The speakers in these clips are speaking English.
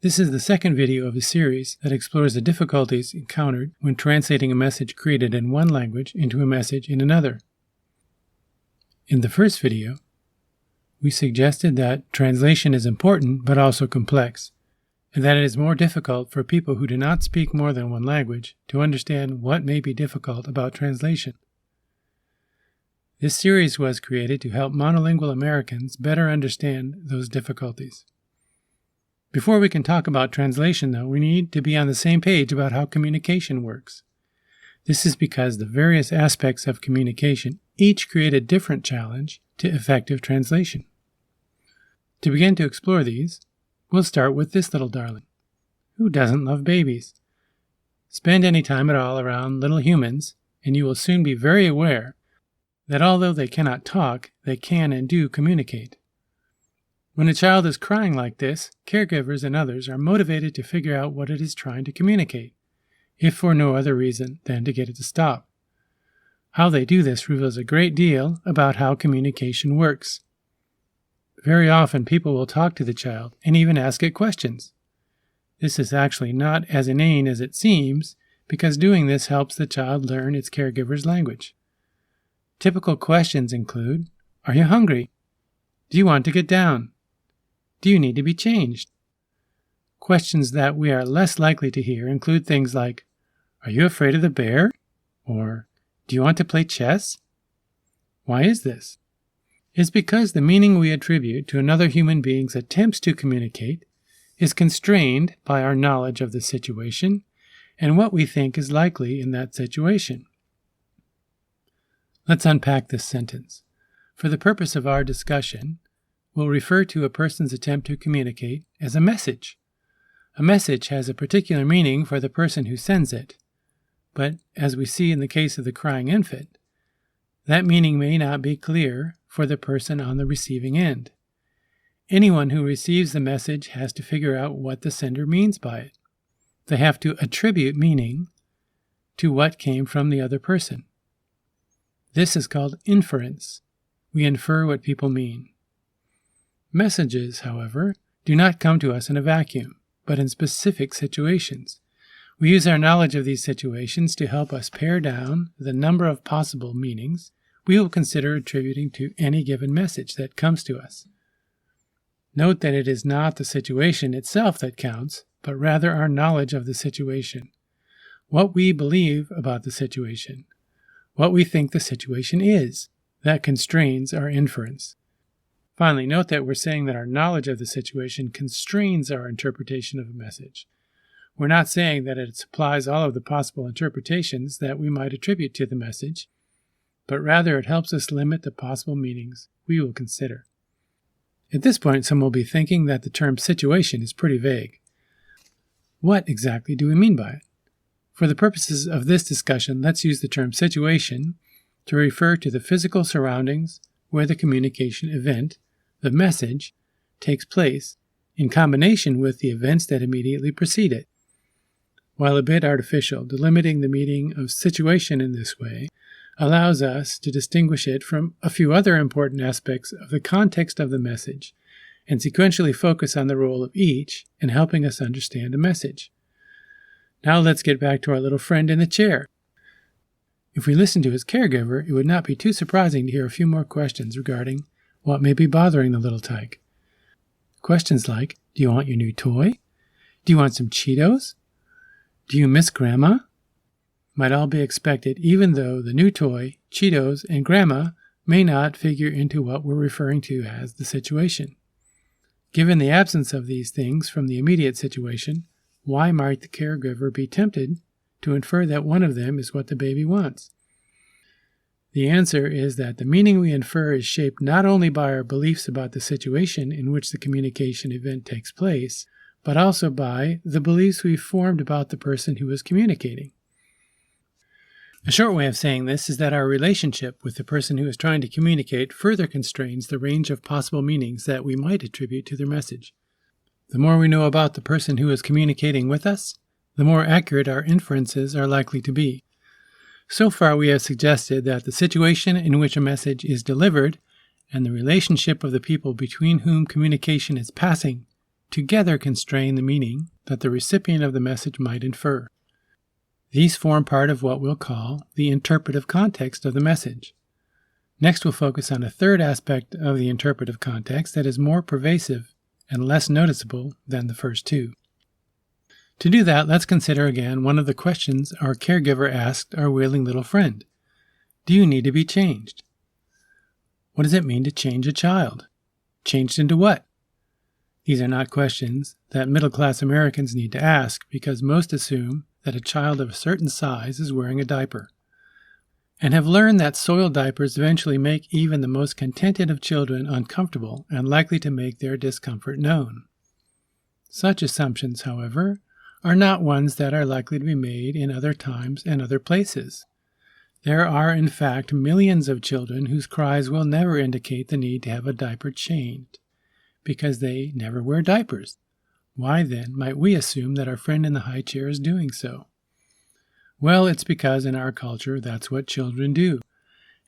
This is the second video of a series that explores the difficulties encountered when translating a message created in one language into a message in another. In the first video, we suggested that translation is important but also complex, and that it is more difficult for people who do not speak more than one language to understand what may be difficult about translation. This series was created to help monolingual Americans better understand those difficulties. Before we can talk about translation, though, we need to be on the same page about how communication works. This is because the various aspects of communication each create a different challenge to effective translation. To begin to explore these, we'll start with this little darling. Who doesn't love babies? Spend any time at all around little humans, and you will soon be very aware that although they cannot talk, they can and do communicate. When a child is crying like this, caregivers and others are motivated to figure out what it is trying to communicate, if for no other reason than to get it to stop. How they do this reveals a great deal about how communication works. Very often people will talk to the child and even ask it questions. This is actually not as inane as it seems, because doing this helps the child learn its caregiver's language. Typical questions include, "Are you hungry? Do you want to get down? Do you need to be changed?" Questions that we are less likely to hear include things like, "Are you afraid of the bear?" Or, "Do you want to play chess?" Why is this? It's because the meaning we attribute to another human being's attempts to communicate is constrained by our knowledge of the situation and what we think is likely in that situation. Let's unpack this sentence. For the purpose of our discussion, we'll refer to a person's attempt to communicate as a message. A message has a particular meaning for the person who sends it, but as we see in the case of the crying infant, that meaning may not be clear for the person on the receiving end. Anyone who receives the message has to figure out what the sender means by it. They have to attribute meaning to what came from the other person. This is called inference. We infer what people mean. Messages, however, do not come to us in a vacuum, but in specific situations. We use our knowledge of these situations to help us pare down the number of possible meanings we will consider attributing to any given message that comes to us. Note that it is not the situation itself that counts, but rather our knowledge of the situation, what we believe about the situation, what we think the situation is, that constrains our inference. Finally, note that we're saying that our knowledge of the situation constrains our interpretation of a message. We're not saying that it supplies all of the possible interpretations that we might attribute to the message, but rather it helps us limit the possible meanings we will consider. At this point, some will be thinking that the term situation is pretty vague. What exactly do we mean by it? For the purposes of this discussion, let's use the term situation to refer to the physical surroundings where the communication event, the message, takes place in combination with the events that immediately precede it. While a bit artificial, delimiting the meaning of situation in this way allows us to distinguish it from a few other important aspects of the context of the message and sequentially focus on the role of each in helping us understand a message. Now let's get back to our little friend in the chair. If we listen to his caregiver, it would not be too surprising to hear a few more questions regarding what may be bothering the little tyke. Questions like, do you want your new toy? Do you want some Cheetos? Do you miss Grandma? Might all be expected even though the new toy, Cheetos, and Grandma may not figure into what we're referring to as the situation. Given the absence of these things from the immediate situation, why might the caregiver be tempted to infer that one of them is what the baby wants? The answer is that the meaning we infer is shaped not only by our beliefs about the situation in which the communication event takes place, but also by the beliefs we've formed about the person who is communicating. A short way of saying this is that our relationship with the person who is trying to communicate further constrains the range of possible meanings that we might attribute to their message. The more we know about the person who is communicating with us, the more accurate our inferences are likely to be. So far, we have suggested that the situation in which a message is delivered and the relationship of the people between whom communication is passing together constrain the meaning that the recipient of the message might infer. These form part of what we'll call the interpretive context of the message. Next, we'll focus on a third aspect of the interpretive context that is more pervasive and less noticeable than the first two. To do that, let's consider again one of the questions our caregiver asked our wailing little friend. Do you need to be changed? What does it mean to change a child? Changed into what? These are not questions that middle-class Americans need to ask because most assume that a child of a certain size is wearing a diaper, and have learned that soiled diapers eventually make even the most contented of children uncomfortable and likely to make their discomfort known. Such assumptions, however, are not ones that are likely to be made in other times and other places. There are, in fact, millions of children whose cries will never indicate the need to have a diaper changed, because they never wear diapers. Why, then, might we assume that our friend in the high chair is doing so? Well, it's because in our culture that's what children do,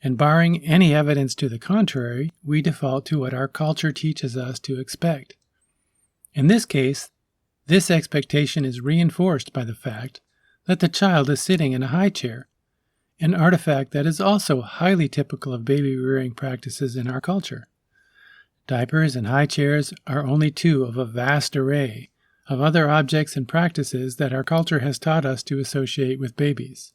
and barring any evidence to the contrary, we default to what our culture teaches us to expect. In this case, this expectation is reinforced by the fact that the child is sitting in a high chair, an artifact that is also highly typical of baby-rearing practices in our culture. Diapers and high chairs are only two of a vast array of other objects and practices that our culture has taught us to associate with babies.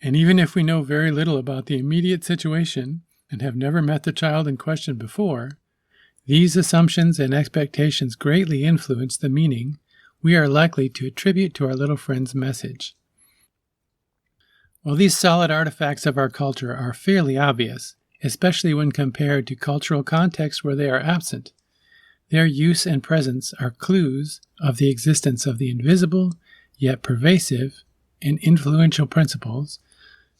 And even if we know very little about the immediate situation and have never met the child in question before, these assumptions and expectations greatly influence the meaning we are likely to attribute to our little friend's message. While these solid artifacts of our culture are fairly obvious, especially when compared to cultural contexts where they are absent, their use and presence are clues of the existence of the invisible, yet pervasive and influential principles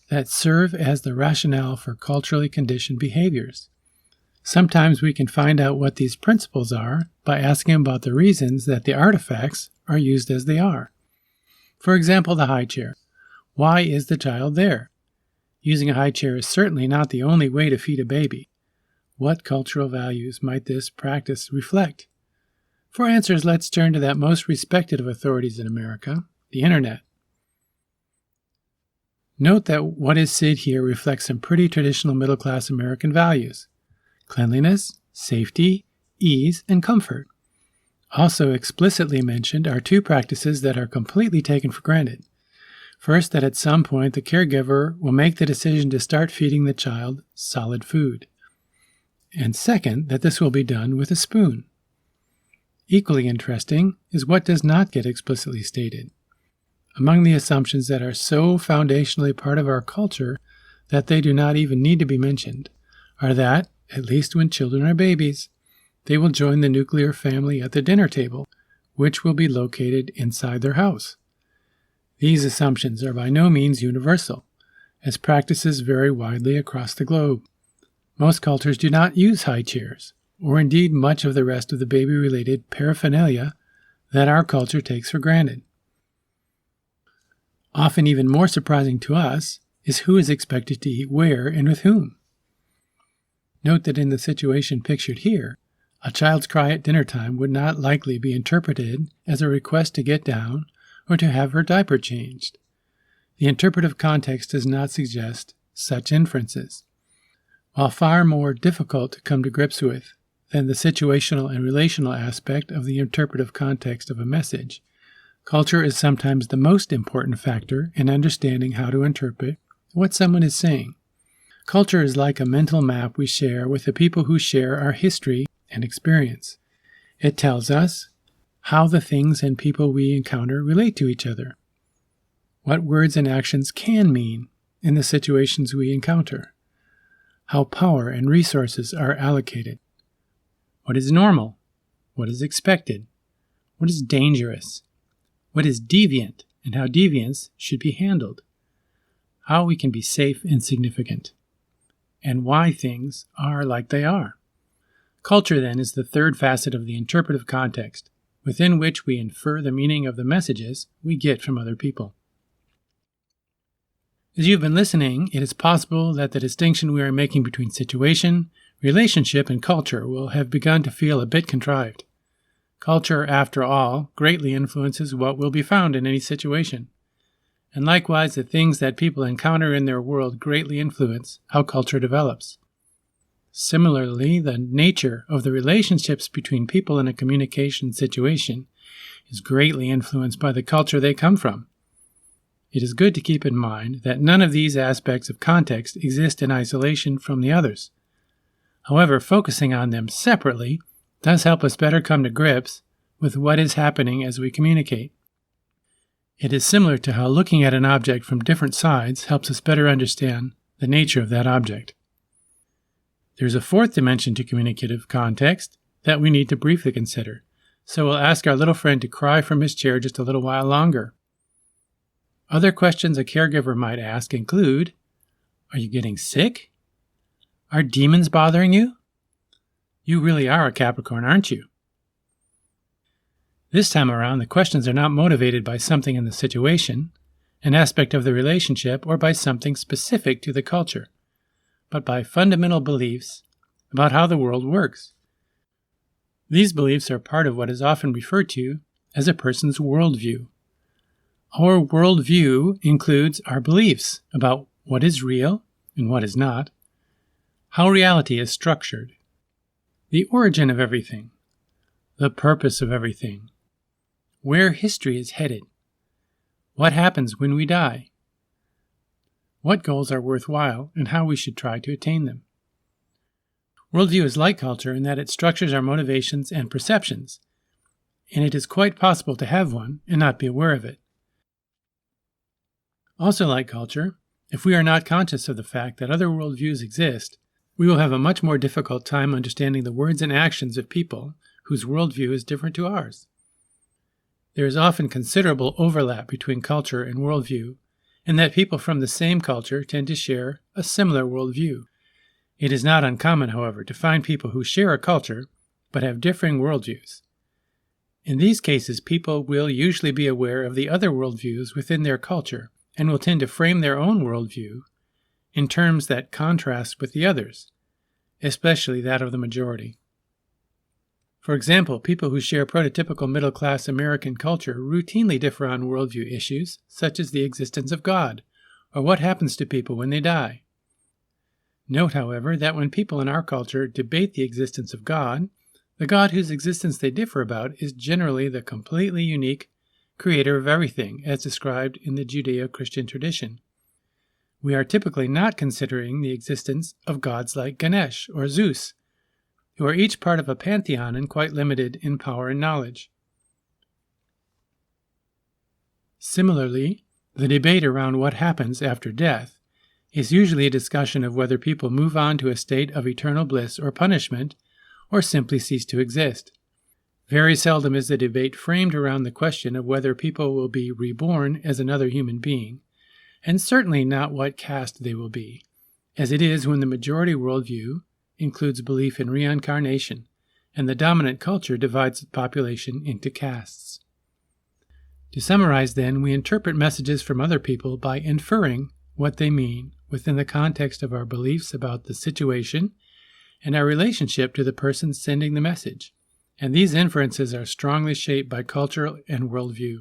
that serve as the rationale for culturally conditioned behaviors. Sometimes we can find out what these principles are by asking about the reasons that the artifacts are used as they are. For example, the high chair. Why is the child there? Using a high chair is certainly not the only way to feed a baby. What cultural values might this practice reflect? For answers, let's turn to that most respected of authorities in America, the Internet. Note that what is said here reflects some pretty traditional middle-class American values: cleanliness, safety, ease, and comfort. Also explicitly mentioned are two practices that are completely taken for granted. First, that at some point the caregiver will make the decision to start feeding the child solid food. And second, that this will be done with a spoon. Equally interesting is what does not get explicitly stated. Among the assumptions that are so foundationally part of our culture that they do not even need to be mentioned are that, at least when children are babies, they will join the nuclear family at the dinner table, which will be located inside their house. These assumptions are by no means universal, as practices vary widely across the globe. Most cultures do not use high chairs, or indeed much of the rest of the baby-related paraphernalia that our culture takes for granted. Often even more surprising to us is who is expected to eat where and with whom. Note that in the situation pictured here, a child's cry at dinner time would not likely be interpreted as a request to get down or to have her diaper changed. The interpretive context does not suggest such inferences. While far more difficult to come to grips with than the situational and relational aspect of the interpretive context of a message, culture is sometimes the most important factor in understanding how to interpret what someone is saying. Culture is like a mental map we share with the people who share our history and experience. It tells us how the things and people we encounter relate to each other, what words and actions can mean in the situations we encounter, how power and resources are allocated, what is normal, what is expected, what is dangerous, what is deviant, and how deviance should be handled, how we can be safe and significant, and why things are like they are. Culture, then, is the third facet of the interpretive context, within which we infer the meaning of the messages we get from other people. As you've been listening, it is possible that the distinction we are making between situation, relationship, and culture will have begun to feel a bit contrived. Culture, after all, greatly influences what will be found in any situation. And likewise, the things that people encounter in their world greatly influence how culture develops. Similarly, the nature of the relationships between people in a communication situation is greatly influenced by the culture they come from. It is good to keep in mind that none of these aspects of context exist in isolation from the others. However, focusing on them separately does help us better come to grips with what is happening as we communicate. It is similar to how looking at an object from different sides helps us better understand the nature of that object. There's a fourth dimension to communicative context that we need to briefly consider, so we'll ask our little friend to cry from his chair just a little while longer. Other questions a caregiver might ask include, are you getting sick? Are demons bothering you? You really are a Capricorn, aren't you? This time around, the questions are not motivated by something in the situation, an aspect of the relationship, or by something specific to the culture, but by fundamental beliefs about how the world works. These beliefs are part of what is often referred to as a person's worldview. Our worldview includes our beliefs about what is real and what is not, how reality is structured, the origin of everything, the purpose of everything, where history is headed, what happens when we die, what goals are worthwhile, and how we should try to attain them. Worldview is like culture in that it structures our motivations and perceptions, and it is quite possible to have one and not be aware of it. Also like culture, if we are not conscious of the fact that other worldviews exist, we will have a much more difficult time understanding the words and actions of people whose worldview is different to ours. There is often considerable overlap between culture and worldview, in that people from the same culture tend to share a similar worldview. It is not uncommon, however, to find people who share a culture but have differing worldviews. In these cases, people will usually be aware of the other worldviews within their culture and will tend to frame their own worldview in terms that contrast with the others, especially that of the majority. For example, people who share prototypical middle-class American culture routinely differ on worldview issues such as the existence of God or what happens to people when they die. Note, however, that when people in our culture debate the existence of God, the God whose existence they differ about is generally the completely unique creator of everything, as described in the Judeo-Christian tradition. We are typically not considering the existence of gods like Ganesh or Zeus, who are each part of a pantheon and quite limited in power and knowledge. Similarly, the debate around what happens after death is usually a discussion of whether people move on to a state of eternal bliss or punishment, or simply cease to exist. Very seldom is the debate framed around the question of whether people will be reborn as another human being, and certainly not what caste they will be, as it is when the majority worldview includes belief in reincarnation, and the dominant culture divides the population into castes. To summarize, then, we interpret messages from other people by inferring what they mean within the context of our beliefs about the situation and our relationship to the person sending the message, and these inferences are strongly shaped by culture and worldview.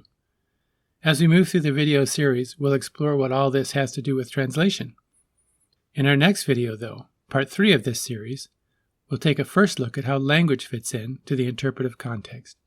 As we move through the video series, we'll explore what all this has to do with translation. In our next video, though, Part 3 of this series, we'll take a first look at how language fits in to the interpretive context.